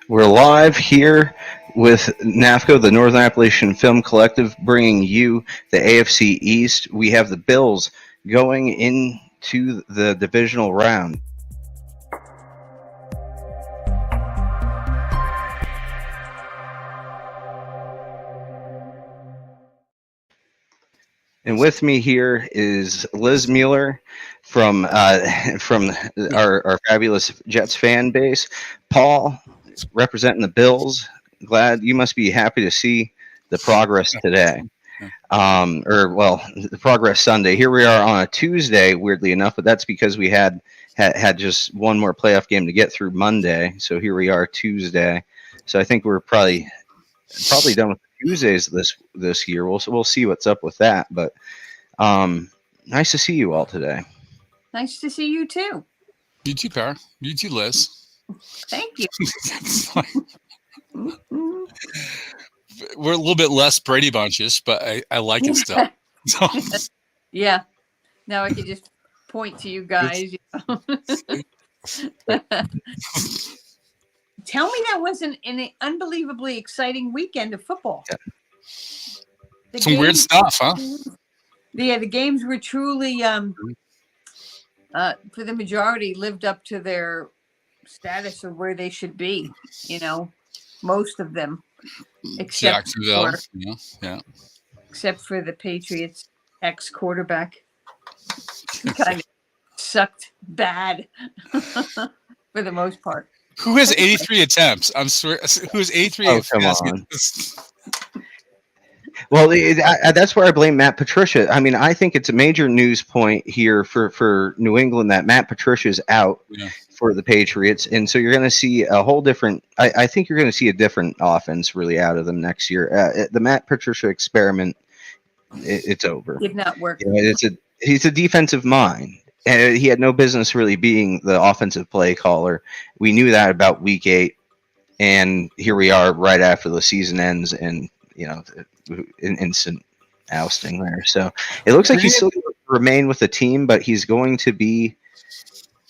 We're live here with NAFCo, the Northern Appalachian Film Collective, bringing you the AFC East. We have the Bills going into the divisional round. And with me here is Liz Mueller from our fabulous Jets fan base. Paul, representing the Bills. Glad you must be happy to see the progress today. The progress Sunday. Here we are on a Tuesday, weirdly enough, but that's because we had just one more playoff game to get through Monday. So here we are Tuesday. So I think we're probably done with Tuesdays this year. We'll see what's up with that. But nice to see you all today. Nice to see you too. You too, Par. You too, Liz. Thank you. We're a little bit less Brady Bunches, but I like it still. So. Yeah. Now I can just point to you guys. Tell me that wasn't an unbelievably exciting weekend of football. Yeah. Some weird stuff, huh? Yeah, the games were truly, for the majority, lived up to their status of where they should be. You know, most of them, except Jacksonville. Except for the Patriots' ex-quarterback, who kind of sucked bad for the most part. Who has 83 attempts? I'm sorry. Who has 83 attempts? Come on. Well, that's where I blame Matt Patricia. I mean, I think it's a major news point here for New England that Matt Patricia's out for the Patriots. And so you're going to see a whole different – I think you're going to see a different offense really out of them next year. The Matt Patricia experiment, it's over. Did not work. He's a defensive mind. And he had no business really being the offensive play caller. We knew that about week 8. And here we are right after the season ends and, an instant ousting there. So it looks like he's still going to remain with the team, but he's going to be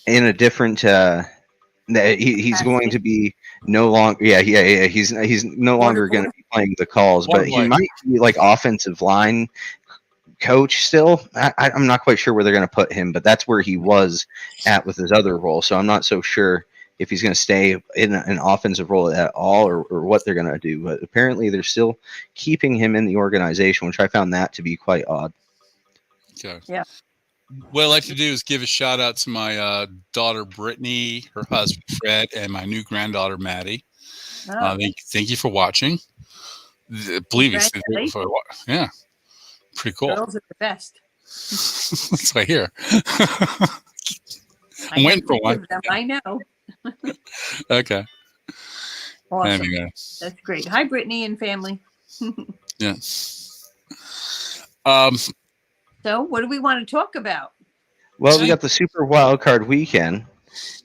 in a different. He's going to be no longer. Yeah. He's no longer going to be playing the calls, but he might be like offensive line coach still. I'm not quite sure where they're going to put him, but that's where he was at with his other role. So I'm not so sure if he's going to stay in an offensive role at all or what they're going to do. But apparently they're still keeping him in the organization, which I found that to be quite odd. Okay. Yeah. What I'd like to do is give a shout out to my daughter, Brittany, her husband, Fred, and my new granddaughter, Maddie. Oh. Thank you for watching. Believe it. Yeah. Pretty cool. Girls are the best. That's what I hear. I'm waiting for one. I know. Okay. Awesome. Anyway. That's great. Hi, Brittany and family. Yeah. So, what do we want to talk about? Well, we got the Super Wild Card Weekend.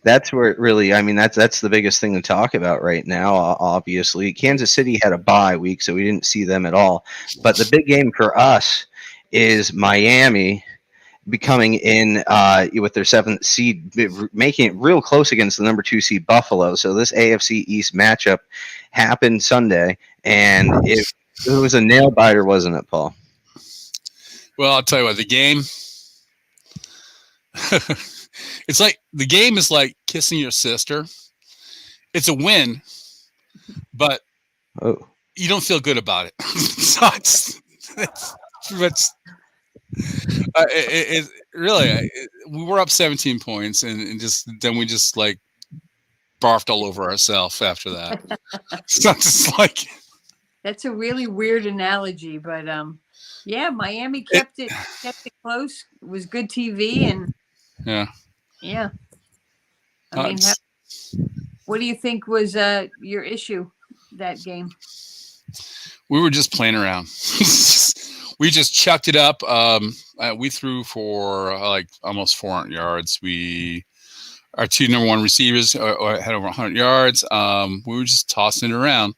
That's where it really. I mean, that's the biggest thing to talk about right now. Obviously, Kansas City had a bye week, so we didn't see them at all. But the big game for us is Miami becoming in with their 7th seed, making it real close against the number 2 seed Buffalo. So this AFC East matchup happened Sunday, and it was a nail biter, wasn't it, Paul? Well, I'll tell you what, the game. It's like the game is like kissing your sister. It's a win, but you don't feel good about it. So it really, we were up 17 points and then we just like barfed all over ourselves after that. So it's like that's a really weird analogy, but yeah, Miami kept it close. It was good TV and yeah. I mean, what do you think was your issue that game? We were just playing around. We just chucked it up. We threw for like almost 400 yards. Our 2 number 1 receivers had over 100 yards. We were just tossing it around.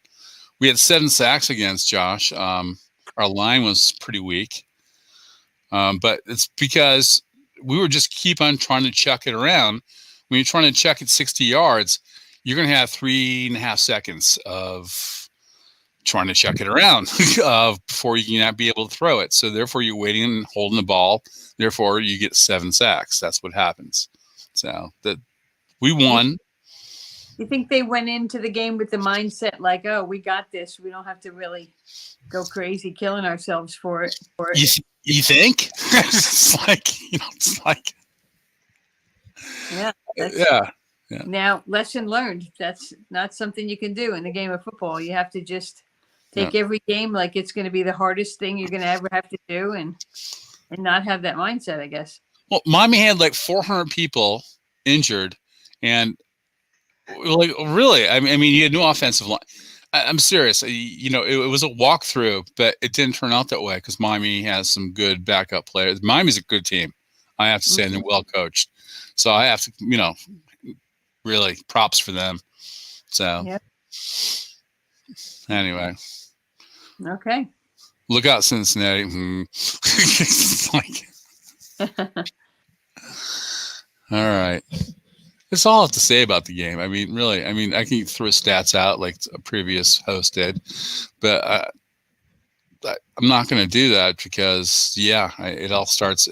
We had 7 sacks against Josh. Our line was pretty weak. But it's because we were just keep on trying to chuck it around. When you're trying to chuck it 60 yards, you're going to have 3.5 seconds of trying to chuck it around before you can be able to throw it. So therefore, you're waiting and holding the ball. Therefore, you get 7 sacks. That's what happens. So we won. You think they went into the game with the mindset like, oh, we got this. We don't have to really go crazy killing ourselves for it. You think? It's like. Yeah. Yeah. Now, lesson learned. That's not something you can do in the game of football. You have to just take every game like it's going to be the hardest thing you're going to ever have to do and not have that mindset, I guess. Well, Miami had like 400 people injured, and like really, I mean, you had no offensive line. I'm serious. It was a walkthrough, but it didn't turn out that way because Miami has some good backup players. Miami's a good team, I have to say, and they're well coached. So I have to, really props for them. So anyway. Okay. Look out, Cincinnati. All right. That's all I have to say about the game. I mean, really, I can throw stats out like a previous host did, but I'm not going to do that because, it all starts.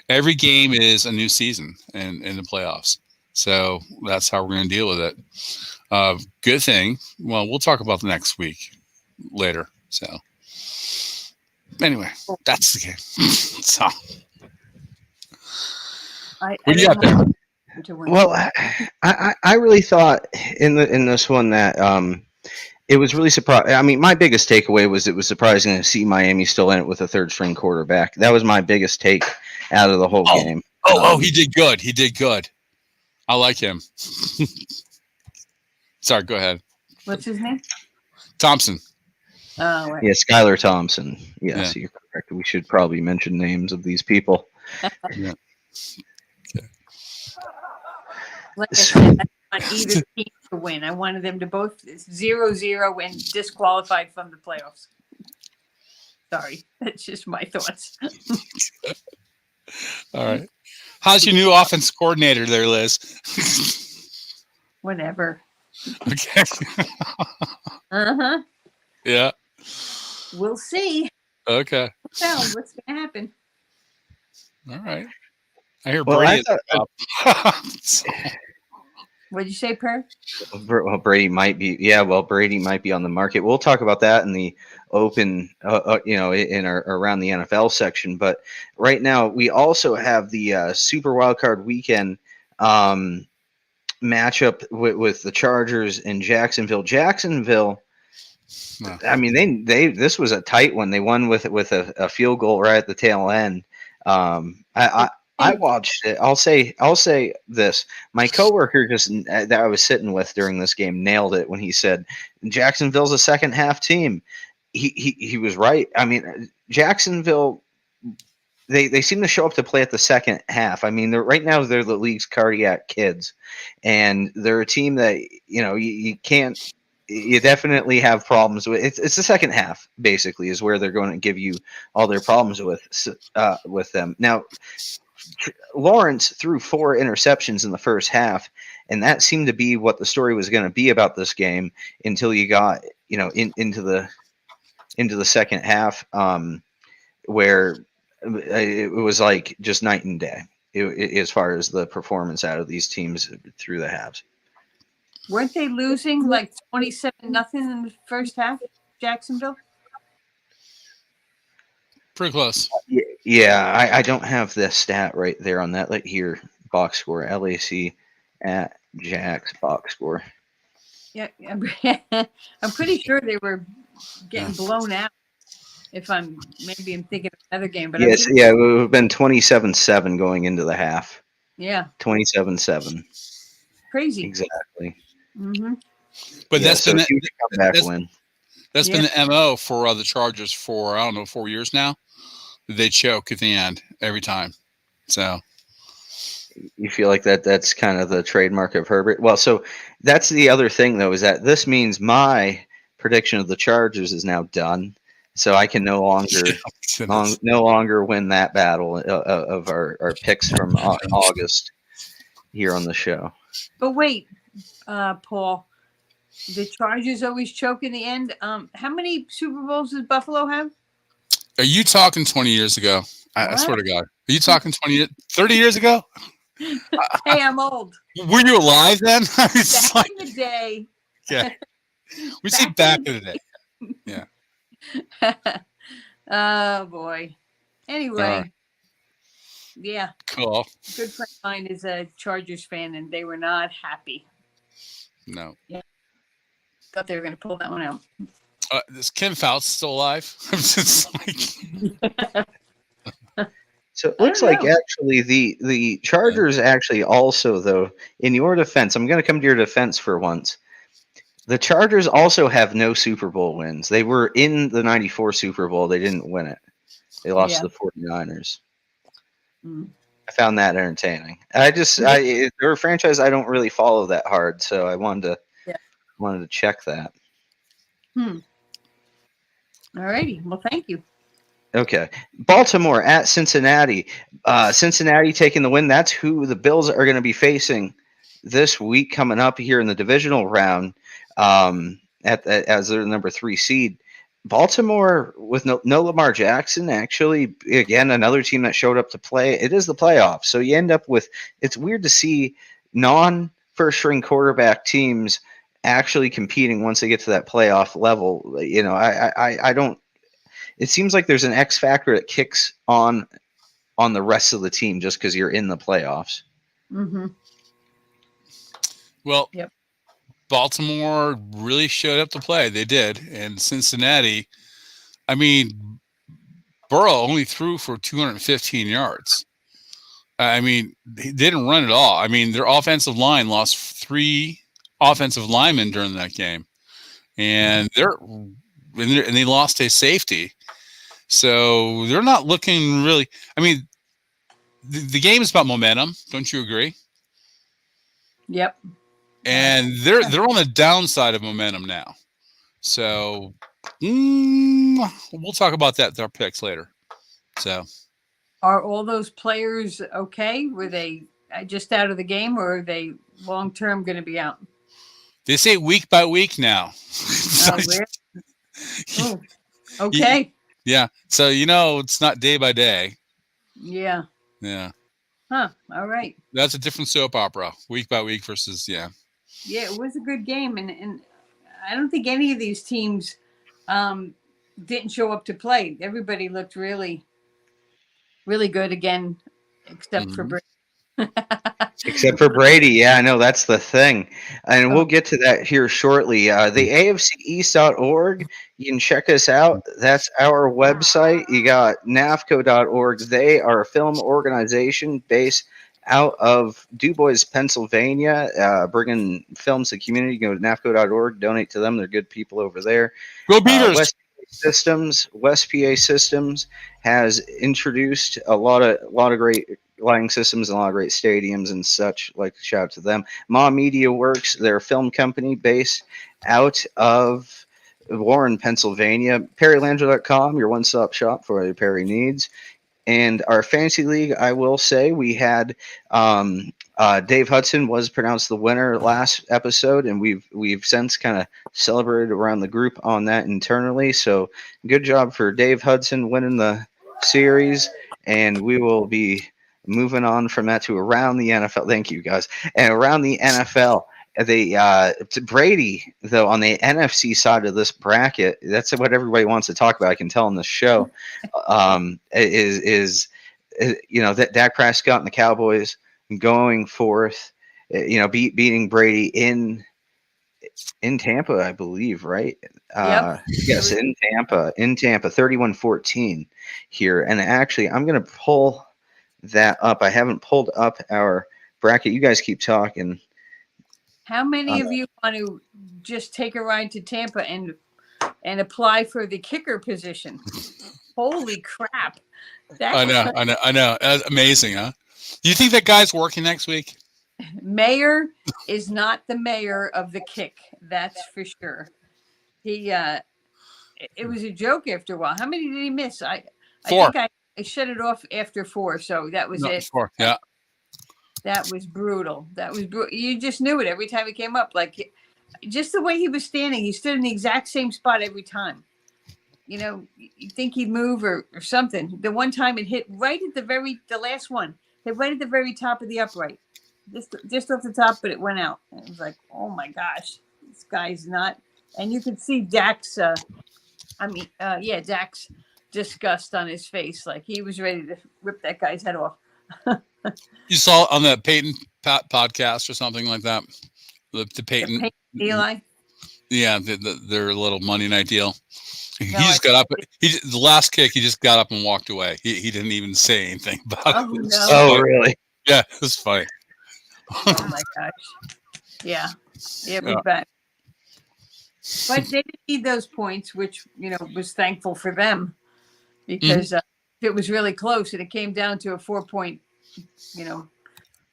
Every game is a new season in the playoffs. So that's how we're going to deal with it. Good thing. Well, we'll talk about the next week later. So anyway, that's the game. So what do you got there? Well, I really thought in this one that it was really surprising. I mean, my biggest takeaway was it was surprising to see Miami still in it with a third string quarterback. That was my biggest take out of the whole game. He did good. He did good. I like him. Sorry, go ahead. What's his name? Thompson. Oh, right. Yeah, Skylar Thompson. Yes, you're correct. We should probably mention names of these people. Yeah. Like I said, I want either team to win. I wanted them to both 0-0 and disqualified from the playoffs. Sorry, that's just my thoughts. All right. How's your new offense coordinator there, Liz? Whatever. Okay. Yeah. We'll see. Okay. What's going to happen? All right. I hear Brady What'd you say, Per? Well, Brady might be. Yeah, well, Brady might be on the market. We'll talk about that in the open, in our around the NFL section. But right now, we also have the Super Wildcard Weekend matchup with the Chargers and Jacksonville. Jacksonville. I mean, this was a tight one. They won with a field goal right at the tail end. I watched it. I'll say this. My coworker that I was sitting with during this game nailed it when he said Jacksonville's a second half team. He was right. I mean, Jacksonville, they seem to show up to play at the second half. I mean, right now they're the league's cardiac kids, and they're a team that you can't. You definitely have problems with. It's the second half basically is where they're going to give you all their problems with them. Now, Lawrence threw 4 interceptions in the first half, and that seemed to be what the story was going to be about this game until you got into the second half, where it was like just night and day as far as the performance out of these teams through the halves. Weren't they losing like 27-0 in the first half, Jacksonville? Pretty close. Yeah, I don't have the stat right there on that. Like here, box score, LAC at Jack's box score. Yeah, I'm pretty sure they were getting blown out. I'm thinking of another game, but yes, it would have been 27-7 going into the half. Yeah, 27-7. Crazy. Exactly. Mm-hmm. But that's been a comeback win. That's been the MO for the Chargers for 4 years now. They choke at the end every time. So you feel like that's kind of the trademark of Herbert. Well, so that's the other thing though, is that this means my prediction of the Chargers is now done. So I can no longer win that battle of our picks from August here on the show. But wait, Paul. The Chargers always choke in the end. How many Super Bowls does Buffalo have? Are you talking 20 years ago? I swear to God. Are you talking 30 years ago? Hey, I'm old. Were you alive then? Back in the day. Yeah. We see back in the day. Yeah. Oh, boy. Anyway. Yeah. Cool. A good friend of mine is a Chargers fan, and they were not happy. No. Yeah. Thought they were going to pull that one out. Is Kim Fouts still alive? So it looks like actually the Chargers actually also, though, in your defense, I'm going to come to your defense for once. The Chargers also have no Super Bowl wins. They were in the 94 Super Bowl. They didn't win it. They lost to the 49ers. I found that entertaining. They're a franchise I don't really follow that hard, so I wanted to check that. All righty. Well, thank you. Okay. Baltimore at Cincinnati. Cincinnati taking the win. That's who the Bills are going to be facing this week coming up here in the divisional round as their number 3 seed. Baltimore with no Lamar Jackson, actually, again, another team that showed up to play. It is the playoffs. So you end up with, it's weird to see non-first string quarterback teams actually competing once they get to that playoff level. You know, I don't, it seems like there's an X factor that kicks on the rest of the team just because you're in the playoffs. Mm-hmm. Well, Baltimore really showed up to play. They did. And Cincinnati, I mean, Burrow only threw for 215 yards. I mean, they didn't run at all. I mean, their offensive line lost 3 offensive linemen during that game. And they lost a safety. So they're not looking really. I mean, the game is about momentum. Don't you agree? Yep. And they're on the downside of momentum now. So we'll talk about that with our picks later. So, are all those players okay? Were they just out of the game, or are they long term going to be out? They say week by week now. Oh, really? Oh, okay. Yeah. So, it's not day by day. Yeah. Yeah. Huh. All right. That's a different soap opera, week by week versus, Yeah, it was a good game. And I don't think any of these teams didn't show up to play. Everybody looked really, really good again, except for Brady. Except for Brady. Yeah, I know that's the thing. And we'll get to that here shortly. The AFCEast.org, you can check us out. That's our website. You got NAFCo.org. They are a film organization based out of DuBois, Pennsylvania, bringing films to the community. Go to NAFCo.org, donate to them. They're good people over there. Go Beavers! West PA Systems has introduced a lot of great lighting systems and a lot of great stadiums and such. Like, shout out to them. Ma Media Works, they're a film company based out of Warren, Pennsylvania. PerryLandry.com, your one-stop shop for your Perry needs. And our fantasy league, I will say, we had Dave Hudson was pronounced the winner last episode, and we've since kind of celebrated around the group on that internally. So good job for Dave Hudson winning the series, and we will be moving on from that to around the NFL. Thank you, guys. And around the NFL, Brady, though, on the NFC side of this bracket, that's what everybody wants to talk about. I can tell on the show, is that Dak Prescott and the Cowboys going forth, beating Brady in Tampa, I believe, right? Yep. Yes, in Tampa, 31-14 here. And actually, I'm going to pull that up. I haven't pulled up our bracket. You guys keep talking. How many of you want to just take a ride to Tampa and apply for the kicker position? Holy crap. I know. That's amazing, huh? Do you think that guy's working next week? Mayor is not the mayor of the kick. That's for sure. It was a joke after a while. How many did he miss? 4. I think I shut it off after 4, so that was it. 4, yeah. That was brutal. You just knew it every time he came up. Like, just the way he was standing, he stood in the exact same spot every time. You know, you think he'd move or something. The one time it hit right at the last one, hit right at the very top of the upright. Just off the top, but it went out. And it was like, oh my gosh, this guy's not. And you could see Dak's, Dak's disgust on his face. Like he was ready to rip that guy's head off. You saw on the Peyton podcast or something like that? The Peyton Eli? Yeah, their little Monday night deal. He just got up. The last kick, he just got up and walked away. He didn't even say anything about it. No. Oh, really? Yeah, it was funny. Oh my gosh. Yeah. It was bad. But they didn't need those points, which, was thankful for them because it was really close and it came down to a 4-point,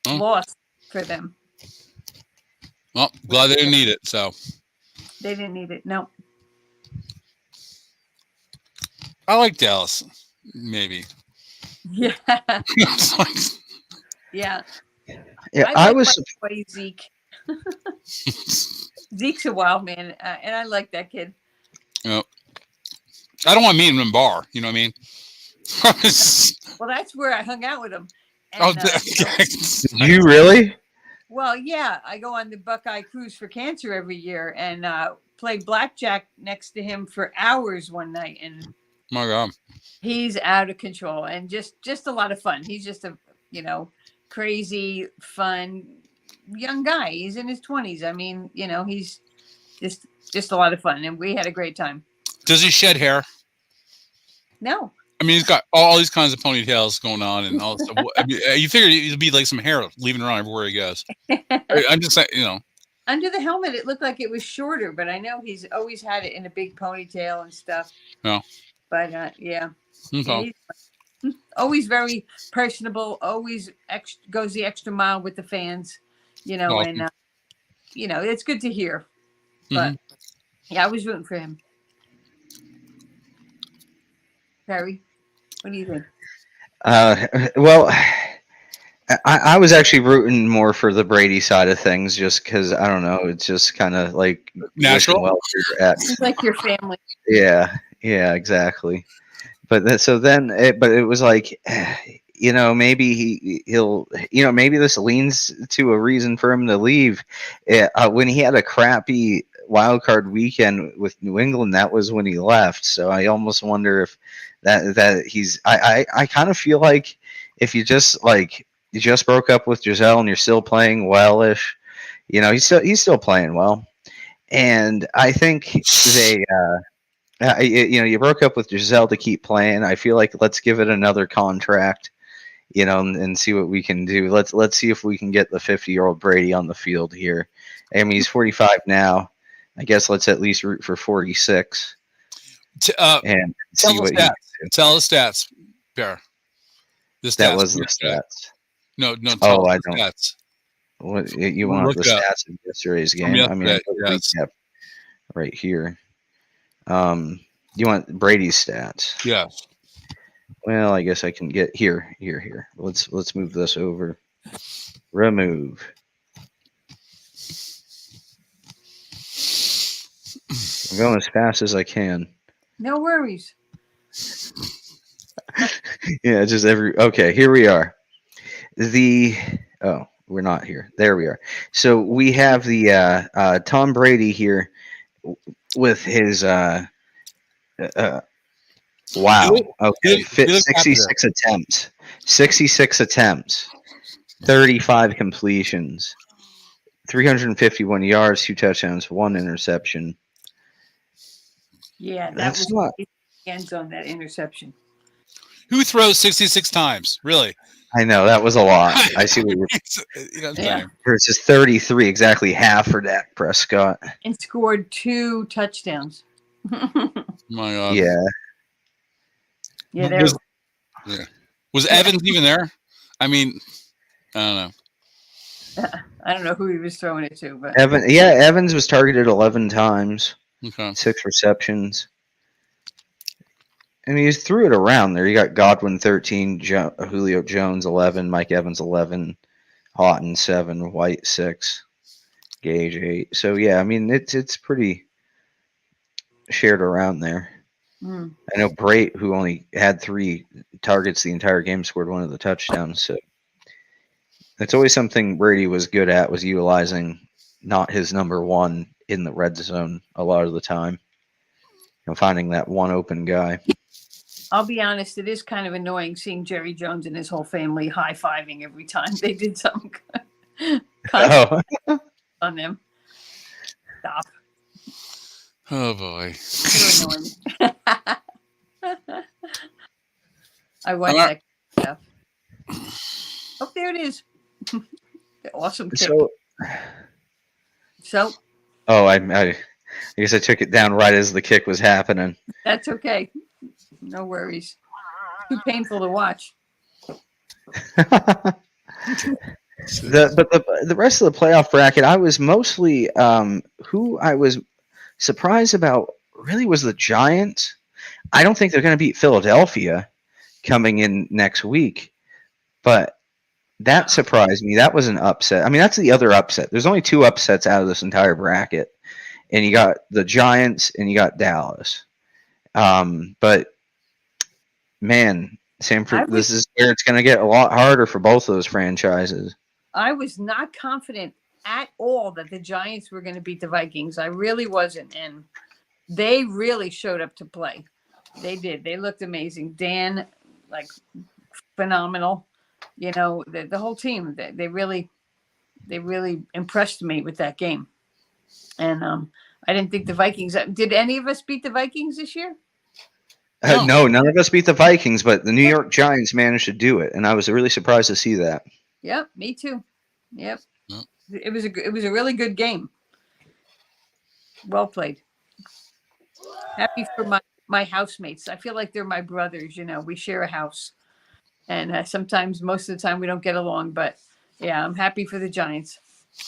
loss for them. Well, glad they didn't need it. So they didn't need it. No. I like Dallas. Maybe. Yeah. Yeah. Yeah, I was Zeke. Zeke's a wild man, and I like that kid. Yep. I don't want to meet him in a bar. You know what I mean? Well, that's where I hung out with him. And, you really? Well, yeah. I go on the Buckeye Cruise for Cancer every year and play blackjack next to him for hours one night. And my God, he's out of control and just a lot of fun. He's just a crazy, fun young guy. He's in his 20s. I mean, he's just a lot of fun, and we had a great time. Does he shed hair? No. I mean, he's got all these kinds of ponytails going on and all this stuff. I mean, you figure it'd be like some hair leaving around everywhere he goes. I'm just saying, Under the helmet, it looked like it was shorter, but I know he's always had it in a big ponytail and stuff. No. But, yeah. Okay. He's always very personable, always goes the extra mile with the fans, awesome. And, it's good to hear. But, yeah, I was rooting for him. Perry, what do you think? Well, I was actually rooting more for the Brady side of things just because, I don't know, it's just kind of like natural. It's like your family. Yeah, exactly. But it was like, maybe maybe this leans to a reason for him to leave. When he had a crappy wild card weekend with New England, that was when he left. So I almost wonder if that he's. I kind of feel like if you just broke up with Giselle and you're still playing well-ish, he's still playing well, and I think they. You broke up with Giselle to keep playing. I feel like let's give it another contract, and see what we can do. Let's see if we can get the 50-year-old Brady on the field here. I mean, he's 45 now. I guess let's at least root for 46. And see what he can do. Tell the stats, Bear. That was the stats. No. I don't. Stats. What you want the stats of yesterday's game? I mean, recap right here. You want Brady's stats? Yes. Well, I guess I can get here. Let's move this over. Remove. I'm going as fast as I can. No worries. Yeah, just okay, here we are. We're not here. There we are. So we have the Tom Brady here with his wow. Okay, 66 attempts. 66 attempts. 35 completions. 351 yards, 2 touchdowns, 1 interception. Yeah, that's not end zone, that interception. Who throws 66 times? Really? I know, that was a lot. I see what you're versus 33, exactly half for Dak Prescott. And scored 2 touchdowns. My God. Yeah. Yeah, was Evans even there? I mean, I don't know. I don't know who he was throwing it to, but Evans was targeted 11 times. Okay. 6 receptions. I mean, he threw it around there. You got Godwin 13, Julio Jones 11, Mike Evans 11, Houghton 7, White 6, Gage 8. So yeah, I mean it's pretty shared around there. Mm. I know Brait, who only had 3 targets the entire game, scored one of the touchdowns. So it's always something Brady was good at, was utilizing not his number one in the red zone a lot of the time. Finding that one open guy. I'll be honest, it is kind of annoying seeing Jerry Jones and his whole family high-fiving every time they did something on them. Stop. Oh boy. You're annoying. I watch that stuff. Oh, there it is. Awesome kick. So. Oh, I guess I took it down right as the kick was happening. That's okay. No worries. Too painful to watch. But the rest of the playoff bracket, I was mostly who I was surprised about really was the Giants. I don't think they're going to beat Philadelphia coming in next week, but that surprised me. That was an upset. I mean, that's the other upset. There's only 2 upsets out of this entire bracket, and you got the Giants and you got Dallas. But man, this is where it's going to get a lot harder for both of those franchises. I was not confident at all that the Giants were going to beat the Vikings. I really wasn't, and they really showed up to play. They did. They looked amazing. Dan, like, phenomenal. You know, the whole team. They really impressed me with that game. And I didn't think the Vikings. Did any of us beat the Vikings this year? No, none of us beat the Vikings, but the New York Giants managed to do it, and I was really surprised to see that. Yep, me too. Yep, it was a really good game. Well played. Happy for my housemates. I feel like they're my brothers. You know, we share a house, and sometimes, most of the time, we don't get along. But yeah, I'm happy for the Giants.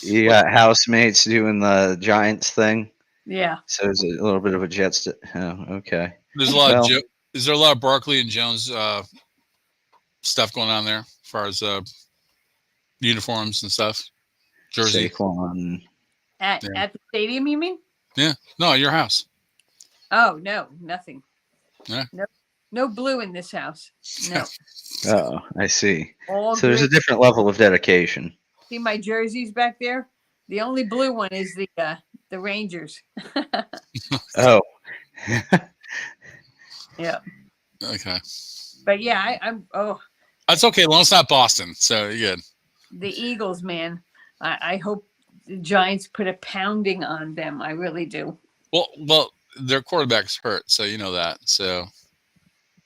You got housemates doing the Giants thing. Yeah. So there's a little bit of a Jets. Oh, okay. There's a lot is there a lot of Barkley and Jones stuff going on there as far as uniforms and stuff? Jersey. Saquon. At the stadium, you mean? Yeah. No, your house. Oh, no, nothing. Yeah. No blue in this house. No. Oh, I see. All so there's a different level of dedication. See my jerseys back there? The only blue one is the Rangers. Oh. Yeah. Okay. But yeah, I'm. That's okay. Well, it's not Boston, so you're good. The Eagles, man. I hope the Giants put a pounding on them. I really do. Well, their quarterback's hurt, so you know that. So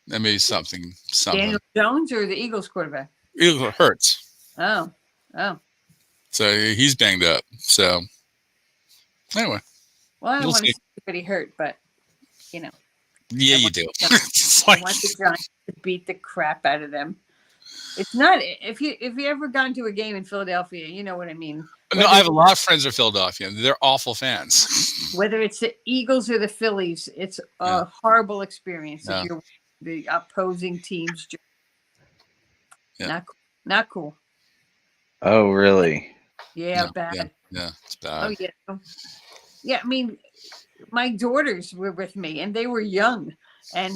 that may be something. Daniel Jones or the Eagles quarterback? Eagles hurts. Oh. So he's banged up. So anyway. Well, I don't want to see anybody hurt, but you know. Yeah, you do. I want the Giants to beat the crap out of them. It's not if you ever gone to a game in Philadelphia, you know what I mean. No, I have a lot of friends in Philadelphia. They're awful fans. Whether it's the Eagles or the Phillies, it's a horrible experience if you're the opposing team's. Yeah. Not cool. Oh, really? Yeah, bad. Yeah, it's bad. Oh, yeah. Yeah, I mean, my daughters were with me, and they were young, and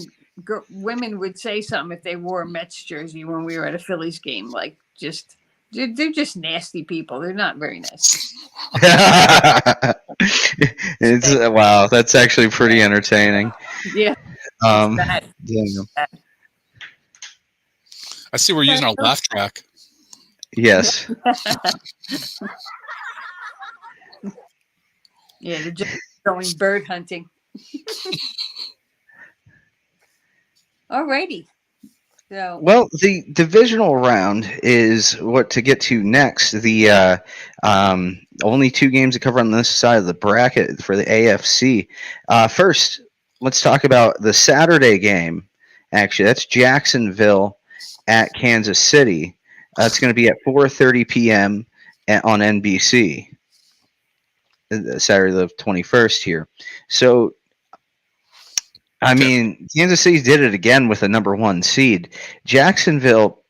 women would say something if they wore a Mets jersey when we were at a Phillies game. Like, they're just nasty people. They're not very nice. Wow, that's actually pretty entertaining. Yeah. Yeah. I see we're using our laugh track. Yes. Yeah, they're just going bird hunting. Alrighty. So, well, the divisional round is what to get to next. The only 2 games to cover on this side of the bracket for the AFC. First, let's talk about the Saturday game. Actually, that's Jacksonville at Kansas City. It's going to be at 4:30 p.m. on NBC. Saturday the 21st here. So, I mean, Kansas City did it again with a number 1 seed. Jacksonville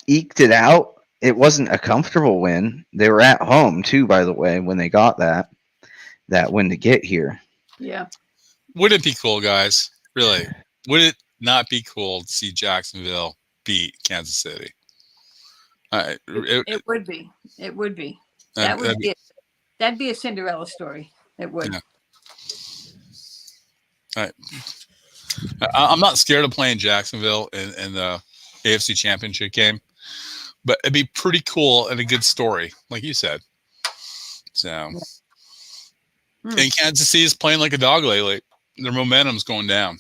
eked it out it wasn't a comfortable win. They were at home too, by the way, when they got that win to get here. Yeah. Would it be cool, guys? Really? Would it not be cool to see Jacksonville beat Kansas City? It would be. It would be. That'd be a Cinderella story. It would. Yeah. All right. I'm not scared of playing Jacksonville in the AFC Championship game, but it'd be pretty cool and a good story, like you said. So, and Kansas City is playing like a dog lately. Their momentum's going down.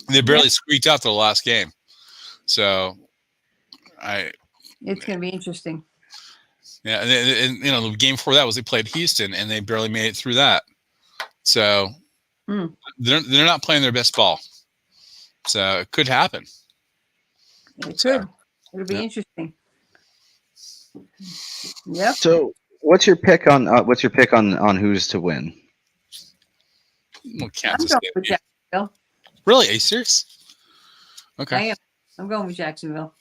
They barely squeaked out the last game. So, it's going to be interesting. Yeah, and you know, the game before that was they played Houston, and they barely made it through that. So they're not playing their best ball. So it could happen. It could. It'll be interesting. Yep. So what's your pick on who's to win? Well, Kansas I'm going with Jacksonville. Really? Are you serious? Okay. I am. I'm going with Jacksonville.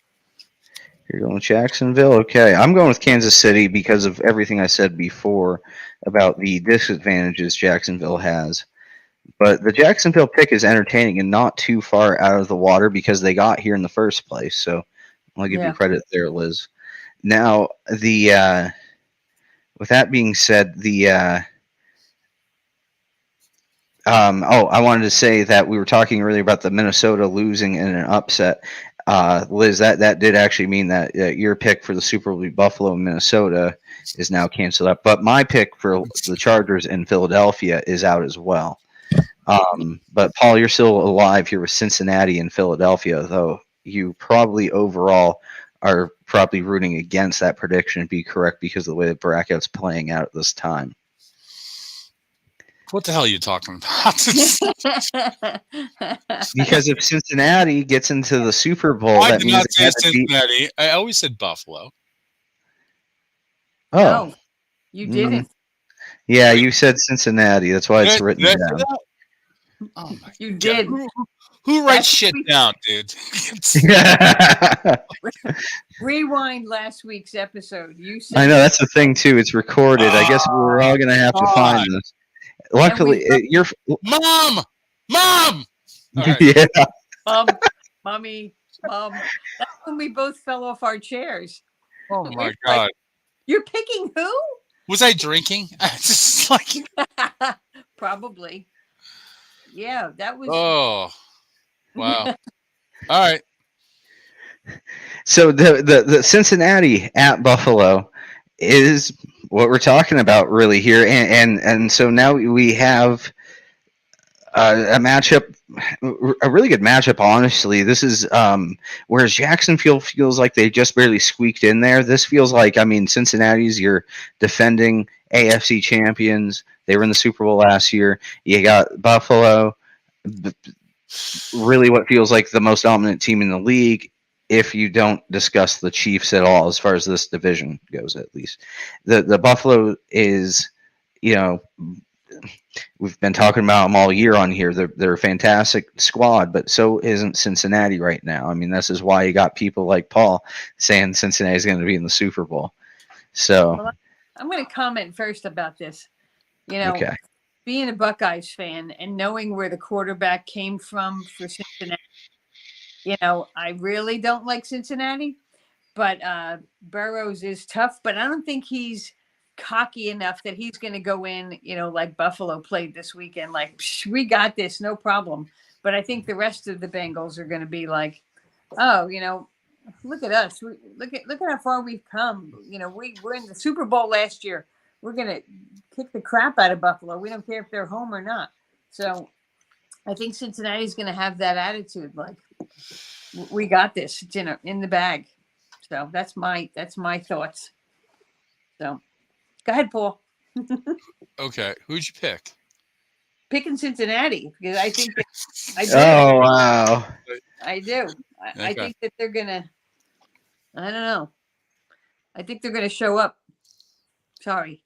You're going with Jacksonville? Okay. I'm going with Kansas City because of everything I said before about the disadvantages Jacksonville has. But the Jacksonville pick is entertaining and not too far out of the water because they got here in the first place. So I'll give you credit there, Liz. Now, with that being said, I wanted to say that we were talking earlier about the Minnesota losing in an upset. Liz, that did actually mean that your pick for the Super Bowl Buffalo, Minnesota is now canceled up. But my pick for the Chargers in Philadelphia is out as well. But Paul, you're still alive here with Cincinnati and Philadelphia, though you probably overall are probably rooting against that prediction and be correct because of the way the bracket's playing out at this time. What the hell are you talking about? Because if Cincinnati gets into the Super Bowl, I that did means not say Cincinnati. I always said Buffalo. Oh, no, you didn't. Yeah, you said Cincinnati. That's why it's written down. Oh my you did. Who writes shit down, dude? Rewind last week's episode. You said I know that's the thing too. It's recorded. I guess we're all gonna have to find this. Luckily, you're Mom. All right. Yeah. Mommy. That's when we both fell off our chairs. Oh my god. You're picking who? Was I drinking? Just like probably. Yeah, that was. Oh, wow. All right. So the Cincinnati at Buffalo is what we're talking about really here, and so now we have a matchup, a really good matchup. Honestly, this is whereas Jacksonville feels like they just barely squeaked in there. This feels like, I mean, Cincinnati's your defending AFC champions. They were in the Super Bowl last year. You got Buffalo, really what feels like the most dominant team in the league, if you don't discuss the Chiefs at all, as far as this division goes, at least. The Buffalo is, you know, we've been talking about them all year on here. They're a fantastic squad, but so isn't Cincinnati right now. I mean, this is why you got people like Paul saying Cincinnati is going to be in the Super Bowl. So well, I'm going to comment first about this. You know, being a Buckeyes fan and knowing where the quarterback came from for Cincinnati, you know, I really don't like Cincinnati, but Burrows is tough, but I don't think he's cocky enough that he's going to go in, you know, like Buffalo played this weekend, like, we got this, no problem. But I think the rest of the Bengals are going to be like, oh, you know, look at us. Look at how far we've come. You know, we're in the Super Bowl last year. We're going to kick the crap out of Buffalo. We don't care if they're home or not. So I think Cincinnati's going to have that attitude, like, we got this. It's in the bag. So that's my thoughts. So go ahead, Paul. Okay, who'd you pick? Picking Cincinnati because I think I do. Oh wow! I do. I think that they're gonna. I don't know. I think they're gonna show up. Sorry,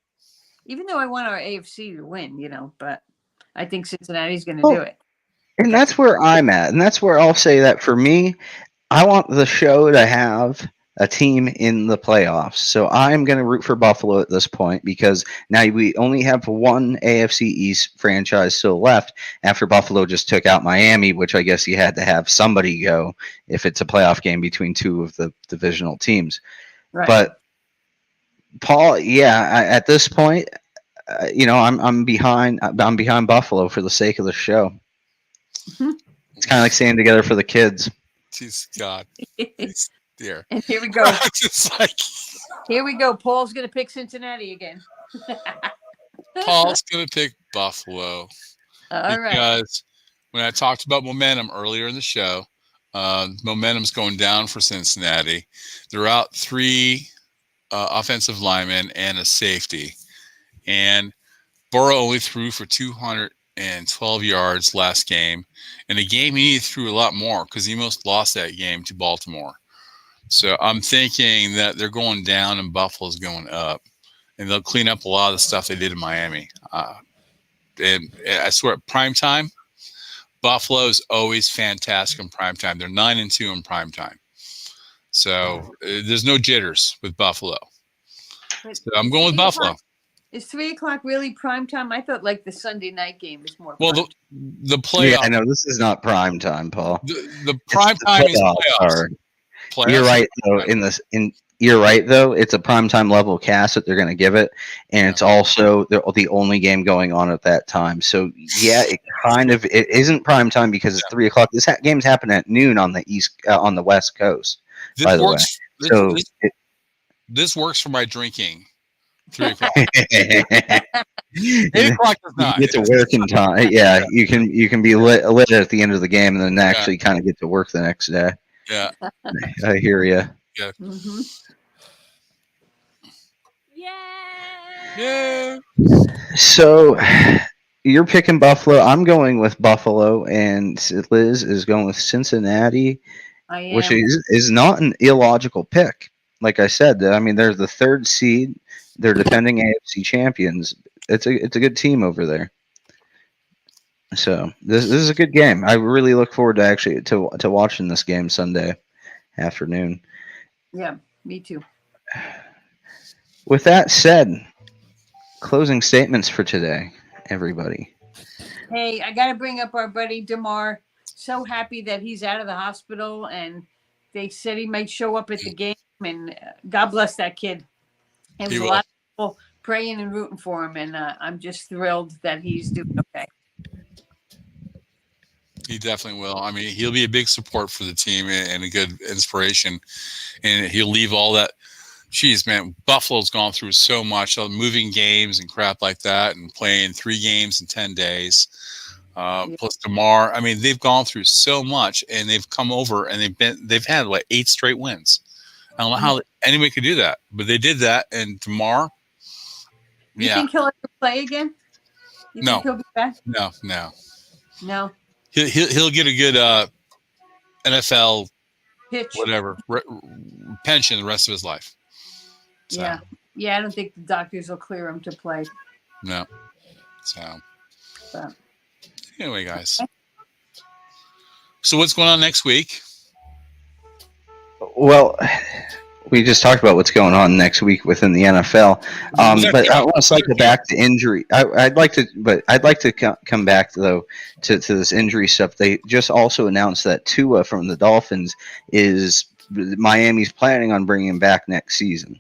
even though I want our AFC to win, you know, but I think Cincinnati's gonna do it. And that's where I'm at, and that's where I'll say that for me, I want the show to have a team in the playoffs. So I'm going to root for Buffalo at this point because now we only have one AFC East franchise still left after Buffalo just took out Miami, which I guess you had to have somebody go if it's a playoff game between two of the divisional teams. Right. But Paul, at this point, I'm behind Buffalo for the sake of the show. Mm-hmm. It's kind of like staying together for the kids. Jeez, God. Dear. And here we go. Here we go. Paul's going to pick Cincinnati again. Paul's going to pick Buffalo. All right. Because when I talked about momentum earlier in the show, momentum's going down for Cincinnati. They're out 3 offensive linemen and a safety. And Burrow only threw for 212 yards last game. In a game he threw a lot more because he almost lost that game to Baltimore. So I'm thinking that they're going down and Buffalo's going up. And they'll clean up a lot of the stuff they did in Miami. And I swear, primetime, Buffalo is always fantastic in primetime. They're 9-2 in primetime. So there's no jitters with Buffalo. So I'm going with Buffalo. Is 3:00 really prime time? I thought like the Sunday night game is more. Well, the playoff. Yeah, I know this is not prime time, Paul. The prime time is playoffs. You're right though. You're right though. It's a primetime level cast that they're going to give it, and it's also the only game going on at that time. So yeah, it isn't primetime because it's 3:00. This game's happening at noon on the West Coast. By the way, this works for my drinking. 3:00. 8:00 is not. You get to work in time. Yeah, you can be lit at the end of the game and then actually kind of get to work the next day. Yeah, I hear you. Yeah. Mm-hmm. Yeah. So you're picking Buffalo. I'm going with Buffalo, and Liz is going with Cincinnati, which is not an illogical pick. Like I said, I mean they're the 3rd seed. They're defending AFC champions. It's a good team over there. So this is a good game. I really look forward to actually to watching this game Sunday afternoon. Yeah, me too. With that said, closing statements for today, everybody. Hey, I got to bring up our buddy DeMar. So happy that he's out of the hospital, and they said he might show up at the game. And God bless that kid. And there's a lot of people praying and rooting for him, and I'm just thrilled that he's doing okay. He definitely will. I mean, he'll be a big support for the team and a good inspiration. And he'll leave all that. Geez, man, Buffalo's gone through so much, moving games and crap like that, and playing 3 games in 10 days. Plus DeMar. I mean, they've gone through so much, and they've come over and they've had 8 straight wins. I don't know how anybody could do that, but they did that. And DeMar, you think he'll ever play again? You think he'll be back? No. He'll get a good NFL pitch, whatever pension the rest of his life. So. Yeah. I don't think the doctors will clear him to play. No. So anyway, guys. So what's going on next week? Well, we just talked about what's going on next week within the NFL, but I want to cycle back to injury. I'd like to come back to this injury stuff. They just also announced that Tua from the Dolphins Miami's planning on bringing him back next season.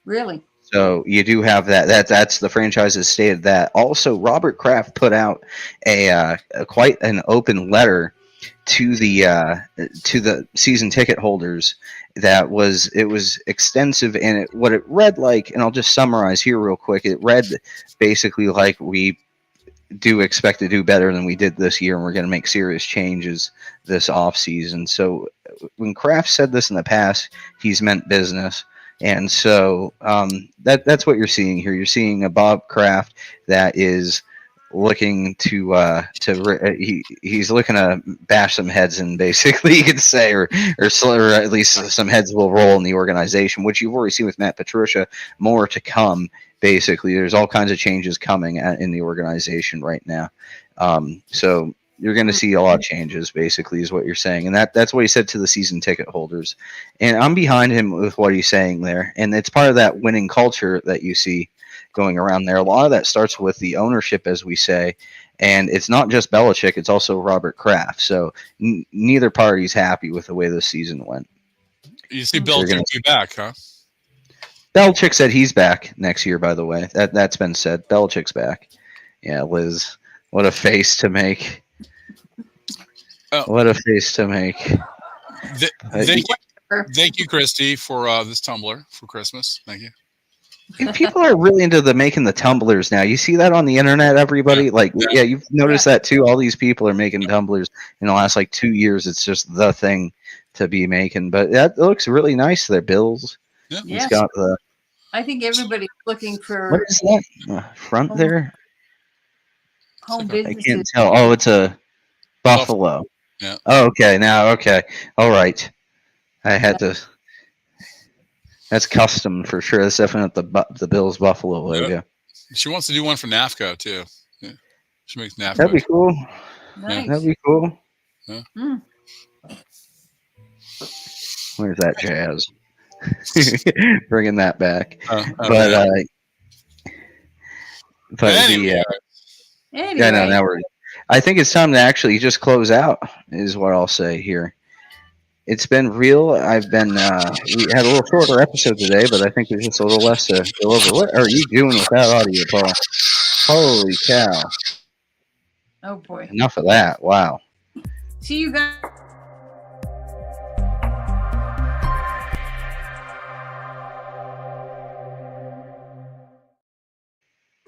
Really? So you do have that. That's the franchise has stated that. Also, Robert Kraft put out a quite an open letter to the season ticket holders. It was extensive, and what it read like, and I'll just summarize here real quick. It read basically like, we do expect to do better than we did this year, and we're going to make serious changes this offseason. So when Kraft said this in the past, he's meant business. And so that's what you're seeing here. You're seeing a Bob Kraft that is looking he's looking to bash some heads in, basically, you could say, or at least some heads will roll in the organization, which you've already seen with Matt Patricia. More to come. Basically, there's all kinds of changes coming in the organization right now. So You're going to see a lot of changes, basically, is what you're saying, and that's what he said to the season ticket holders. And I'm behind him with what he's saying there, and it's part of that winning culture that you see going around there. A lot of that starts with the ownership, as we say, and it's not just Belichick; it's also Robert Kraft. So neither party's happy with the way this season went. You see, Belichick will be back, huh? Belichick said he's back next year. By the way, that's been said. Belichick's back. Yeah, Liz, what a face to make. Oh. What a face to make. Thank you, Christy, for this tumbler for Christmas. Thank you. People are really into making the tumblers now. You see that on the internet, everybody? Yeah, you've noticed that too. All these people are making tumblers in the last 2 years. It's just the thing to be making. But that looks really nice there, Bills. Yeah. It's got the. I think everybody's looking for. What is that front there? Home businesses. I can't tell. Oh, it's a buffalo. Yeah. Oh, okay. Now, okay. All right. I had to. That's custom for sure. That's definitely the Bills Buffalo logo. Yeah. She wants to do one for NAFCo too. Yeah. She makes NAFCO. That'd be cool. Nice. That'd be cool. Yeah. Where's that jazz? Bringing that back. But anyway. Yeah, no, now we're. I think it's time to actually just close out. Is what I'll say here. It's been real. I've been. We had a little shorter episode today, but I think there's just a little less to go over. What are you doing with that audio, Paul? Holy cow! Oh boy! Enough of that. Wow. See you guys.